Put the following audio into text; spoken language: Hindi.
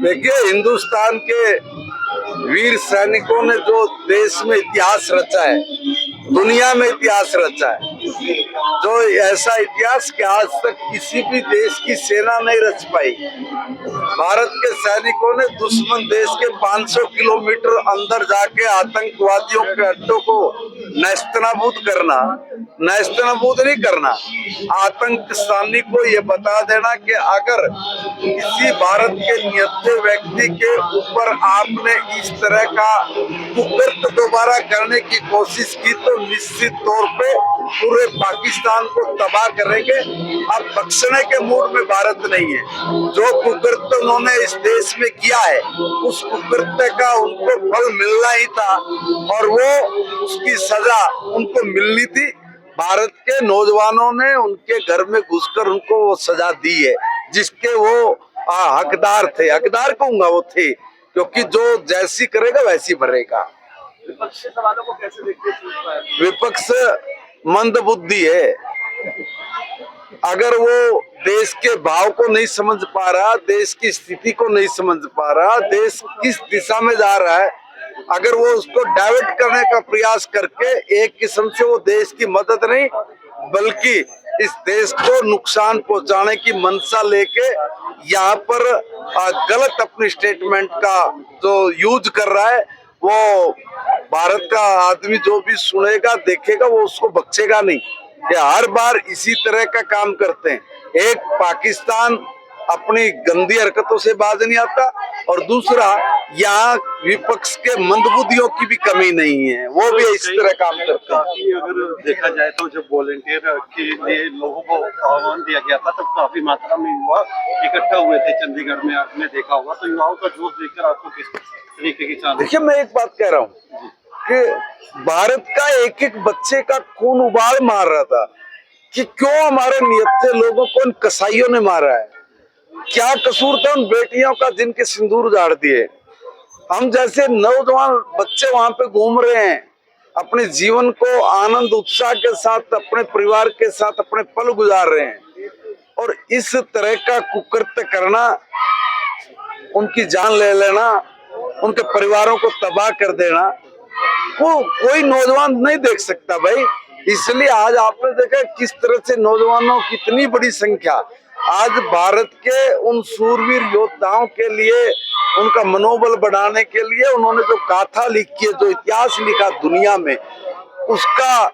देखिए, हिंदुस्तान के वीर सैनिकों ने जो देश में इतिहास रचा है, दुनिया में इतिहास रचा है, जो ऐसा इतिहास कि आज तक किसी भी देश की सेना नहीं रच पाई। भारत के सैनिकों ने दुश्मन देश के 500 किलोमीटर अंदर जाके आतंकवादियों के अड्डों को नेस्तनाबूद करना, नेस्तनाबूद नहीं करना, आतंकवादी को ये बता देना कि अगर किसी भारत के निहत्थे व्यक्ति के ऊपर आपने इस तरह का कुकृत्य दोबारा करने की कोशिश की तो निश्चित तौर पे पूरे पाकिस्तान को तबाह करेंगे। अब बख्शने के मूड में भारत नहीं है। जो कुकृत्य उन्होंने इस देश में किया है, उस कुकृत्य का उनको फल मिलना ही था और वो उसकी सजा उनको मिलनी थी। भारत के नौजवानों ने उनके घर में घुसकर उनको वो सजा दी है जिसके वो हकदार थे। हकदार कहूंगा वो थे, क्योंकि जो जैसी करेगा वैसी भरेगा। विपक्ष के सवालों को कैसे देखते हैं? विपक्ष मंद बुद्धि है। अगर वो देश के भाव को नहीं समझ पा रहा, देश की स्थिति को नहीं समझ पा रहा, देश किस दिशा में जा रहा है, अगर वो उसको डाइवर्ट करने का प्रयास करके एक किस्म से वो देश की मदद नहीं बल्कि इस देश को नुकसान पहुंचाने की मंशा लेके यहाँ पर गलत अपनी स्टेटमेंट का जो यूज कर रहा है, वो भारत का आदमी जो भी सुनेगा देखेगा वो उसको बख्शेगा नहीं। ये हर बार इसी तरह का काम करते हैं। एक, पाकिस्तान अपनी गंदी हरकतों से बाज नहीं आता और दूसरा यहाँ विपक्ष के मंदबुद्धियों की भी कमी नहीं है, वो भी इस तरह काम करते हैं। अगर देखा जाए तो जब वॉलेंटियर के लिए लोगों को आह्वान दिया गया था तब काफी मात्रा में युवा इकट्ठा हुए थे चंडीगढ़ में, आपने देखा होगा। तो युवाओं का जोश देखकर आपको किस तरीके की चांद? देखिए, मैं एक बात कह रहा हूँ कि भारत का एक एक बच्चे का खून उबाल मार रहा था कि क्यों हमारे निहत्थे लोगों को इन कसाईयों ने मारा है। क्या कसूर था उन बेटियों का जिनके सिंदूर उजाड़ दिए। हम जैसे नौजवान बच्चे वहां पे घूम रहे हैं, अपने जीवन को आनंद उत्साह के साथ अपने परिवार के साथ अपने पल गुजार रहे हैं और इस तरह का कुकृत्य करना, उनकी जान ले लेना, उनके परिवारों को तबाह कर देना, वो कोई नौजवान नहीं देख सकता भाई। इसलिए आज आपने देखा किस तरह से नौजवानों की इतनी बड़ी संख्या आज भारत के उन सूरवीर योद्धाओं के लिए, उनका मनोबल बढ़ाने के लिए उन्होंने जो गाथा लिखी है, जो इतिहास लिखा दुनिया में, उसका